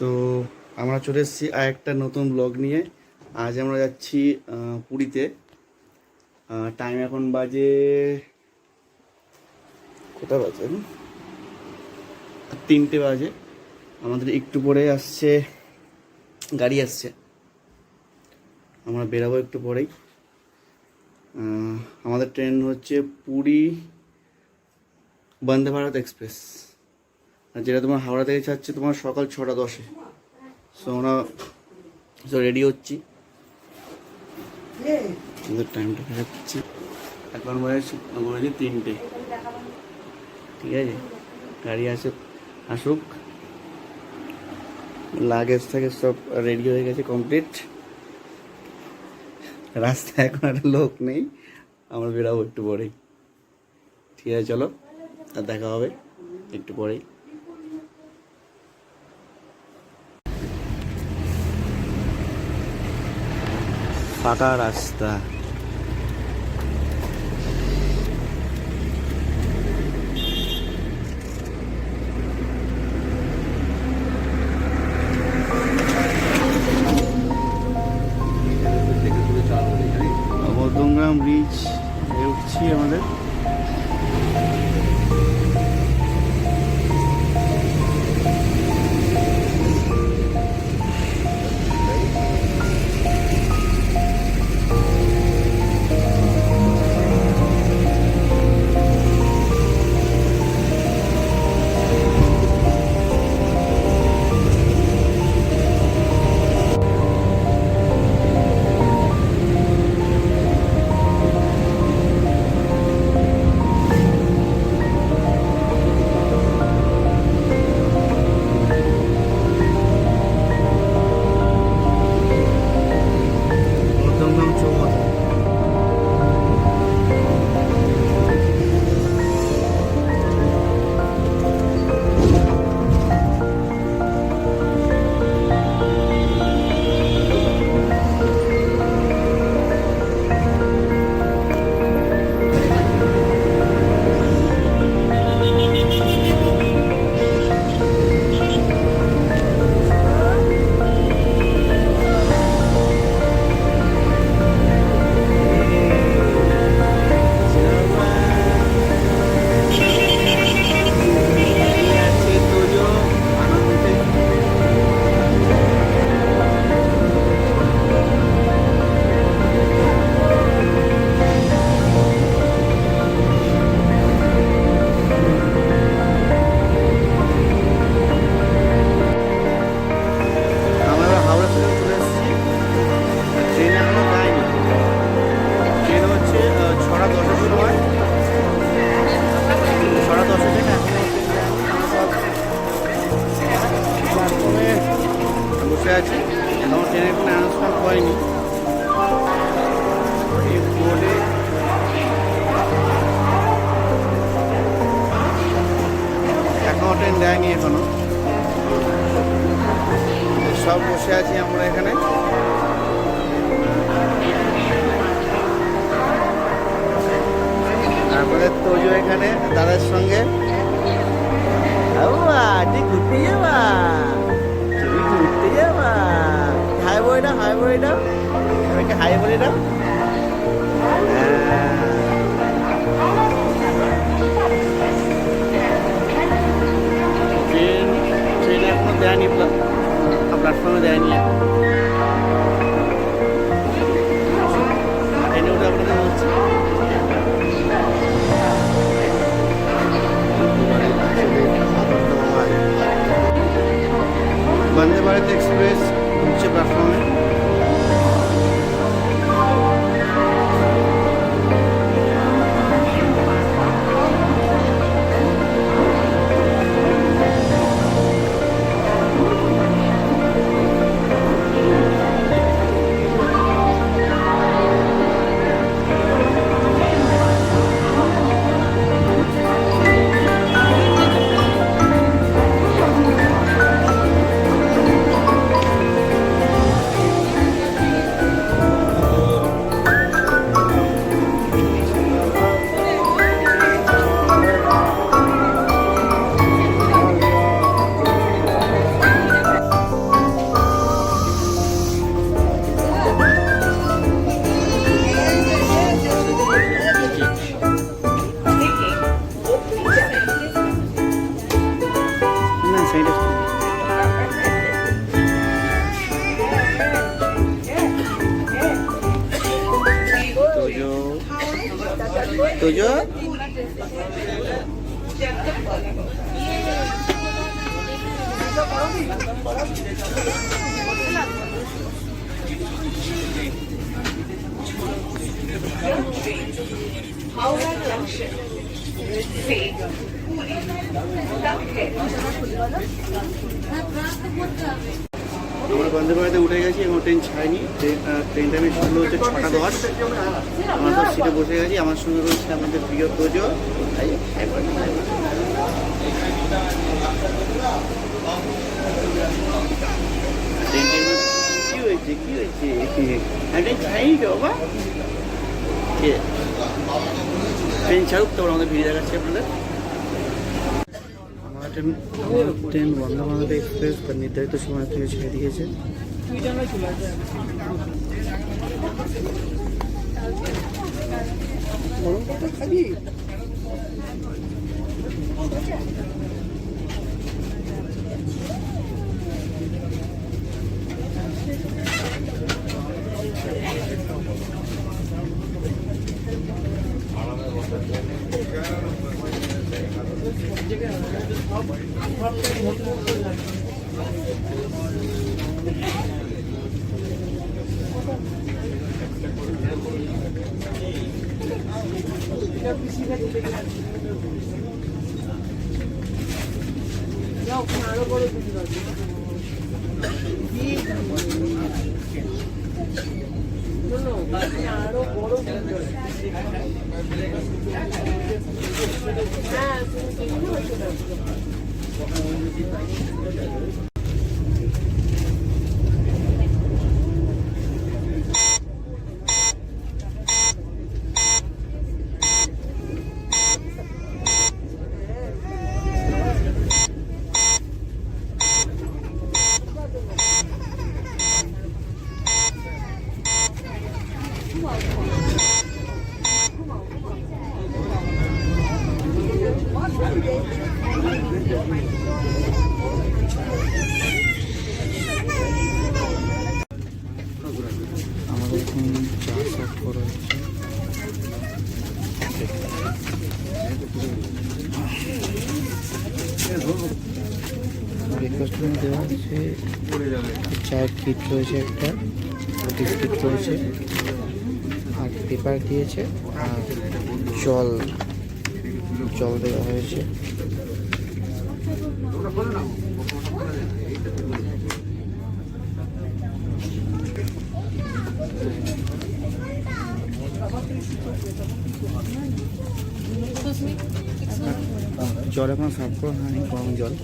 তো আমরা চলে এসেছি আর একটা নতুন ব্লগ নিয়ে। আজ আমরা যাচ্ছি পুরীতে। টাইম এখন বাজে কটা বাজে, 3টে বাজে। আমাদের একটু পরে আসছে গাড়ি আসছে, আমরা বেরাবো একটু পরেই। আমাদের ট্রেন হচ্ছে পুরী বন্দে ভারত এক্সপ্রেস, আর যেটা তোমার হাওড়া থেকে ছাড়ছে তোমার সকাল 6টা 10-এ। সো আমরা রেডি হচ্ছি, আমাদের টাইমটা দেখাচ্ছি। এখন বয়স 3টে। ঠিক আছে, গাড়ি আসুক, লাগেজ থেকে সব রেডি হয়ে গেছে, কমপ্লিট। রাস্তায় এখন একটা লোক নেই, আমরা বেরাবো একটু পরেই। ঠিক আছে, চলো, আর দেখা হবে একটু পরেই। ফাঁকা রাস্তা, মধ্যমগ্রাম ব্রিজ উঠছি আমাদের। মধ্যমগ্রাম চৌমাথা। আমরা হাওড়া স্টেশন চলে এসেছি, ট্রেন এখনো যায়নি। ট্রেন হচ্ছে 6টা 10-এর সময়, 6টা 10-এ থেকে এখনো প্ল্যাটফর্মে বসে আছি। এখনো ট্রেনের কোনো অ্যানাউন্সমেন্ট হয়নি। এই বোর্ডে এখনো ট্রেন দেয়নি, এখনো সব বসে আছি আমরা এখানে। আমাদের তোজো এখানে দাদার সঙ্গে। তুই ঘুরতে যাবা, তুমি ঘুরতে যাবা। হাই বইটা, হাই বইটা, আমাকে হাই বলে দাও। ট্রেন এখনো দেয়নি, প্ল্যাটফর্মে দেয়নি এখন। ট্রেনে উঠে আপনাদের বলছি বন্দে ভারত এক্সপ্রেস হচ্ছে প্ল্যাটফর্মে। তোজো আমরা বন্দে ভারতে উঠে গেছি এবং ট্রেন ছাড়েনি। ট্রেন টাইমে ছিল হচ্ছে 6:10। আমরা তো সিটে বসে গেছি। আমার সঙ্গে রয়েছে আমাদের প্রিয় তোজো। কি হয়েছে কি হয়েছে? ট্রেন ছাড়েনি তো বাবা। ট্রেন ছাড়ুক, তারপর আমাদের ভিড় দেখাচ্ছি আপনাদের। ট্রেন বন্দে ভারত এক্সপ্রেস তার নির্ধারিত সময় থেকে ছেড়ে দিয়েছে। আমাদের এখন চা সার্ভ করা হচ্ছে। ব্রেকফাস্ট দেওয়া হচ্ছে। চায়ের কিট রয়েছে, একটা বিস্কিট রয়েছে, আর পেপার দিয়েছে, আর জল দেওয়া হয়েছে। জল এখন সার্ভ করা হয়নি, গরম জল।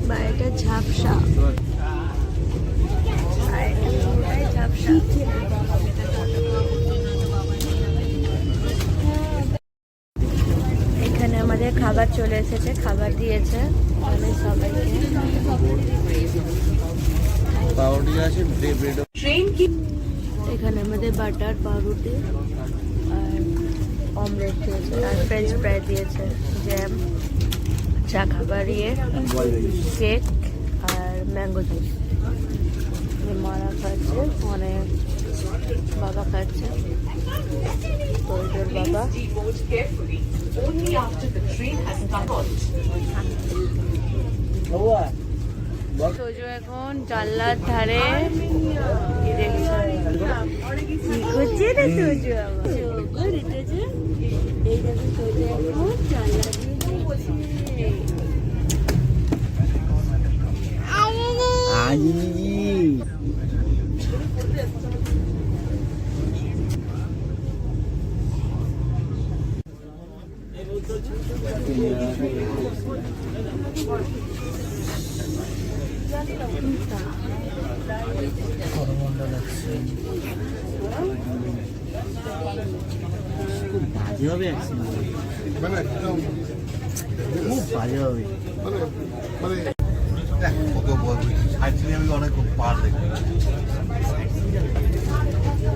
বাড়িটা ঝাপসা, এখানে আমাদের খাবার চলে এসেছে, খাবার দিয়েছে সবাইকে। এখানে আমাদের বাটার পাউরুটি আর অমলেট দিয়েছে, আর ফ্রেঞ্চ ফ্রাই দিয়েছে, জ্যাম, চা খাবার, কেক আর ম্যাঙ্গো জুস। মারা খাচ্ছে, অনেক বাবা খাচ্ছে, তোর বাবা। তোজো এখন জানলার ধারে কি দেখছে, কি করছে রে তোজো? এই দেখো তোজো এখন জানলা দিয়ে দেখছে। খুব বাজে হবে, খুব বাজে হবে। আমি অনেক পার দেখি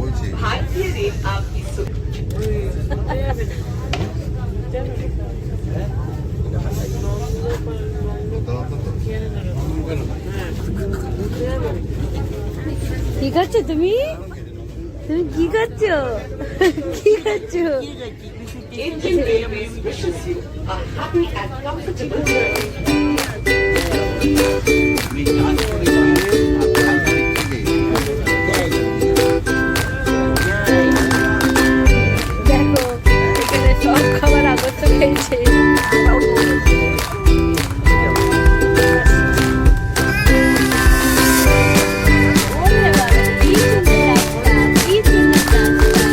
বলছি খাচ্ছো তুমি? তুমি কি খাচ্ছো? কি খাচ্ছো? Indian Railways wishes you a happy and comfortable journey. আমি চাষ করে দেখো এখানে সব খাবার আগত খেয়েছে। ওরে বাবা, কি সুন্দর রাস্তা, কি সুন্দর রাস্তা।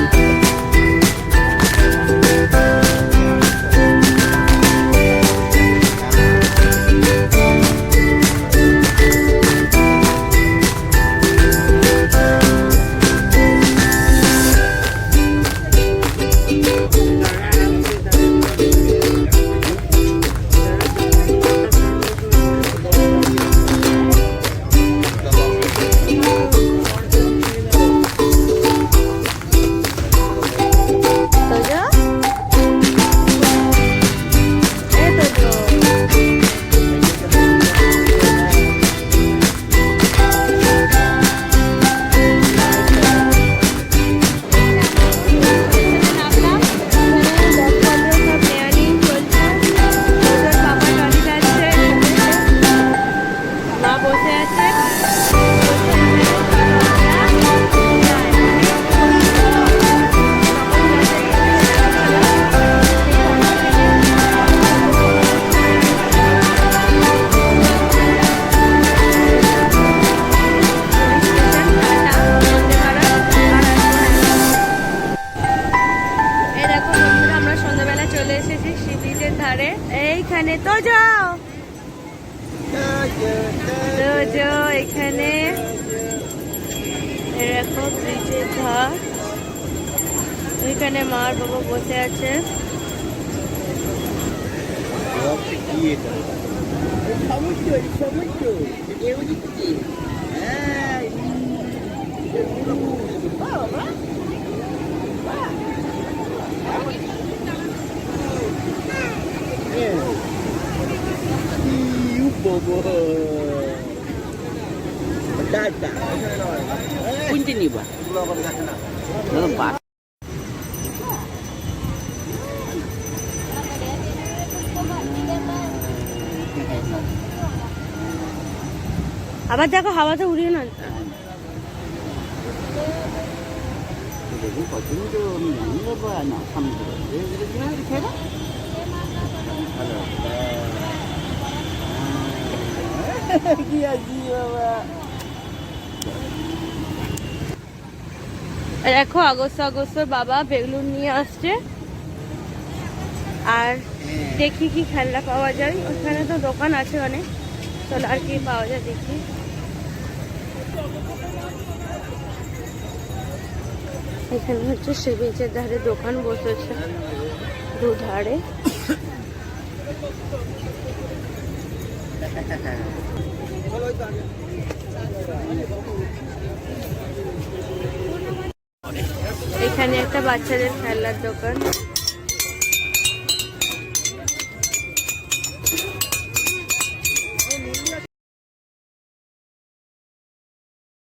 এইখানে তো যাও এখানে এরকম ব্রিজের ধার, এখানে মা আর বাবা বসে আছে। কোনটি নিবা? আবার দেখো হাওয়াতে উড়িয়ে না। দেখো আগস্ট বাবা বেলুন নিয়ে আসছে, আর দেখি কি খেলনা পাওয়া যায়। ওখানে তো দোকান আছে অনেক, চলো আর কি পাওয়া যায় দেখি। এখানে হচ্ছে সে বিচের ধারে দোকান বসেছে দুধারে। এখানে একটা বাচ্চাদের খেলনার দোকান।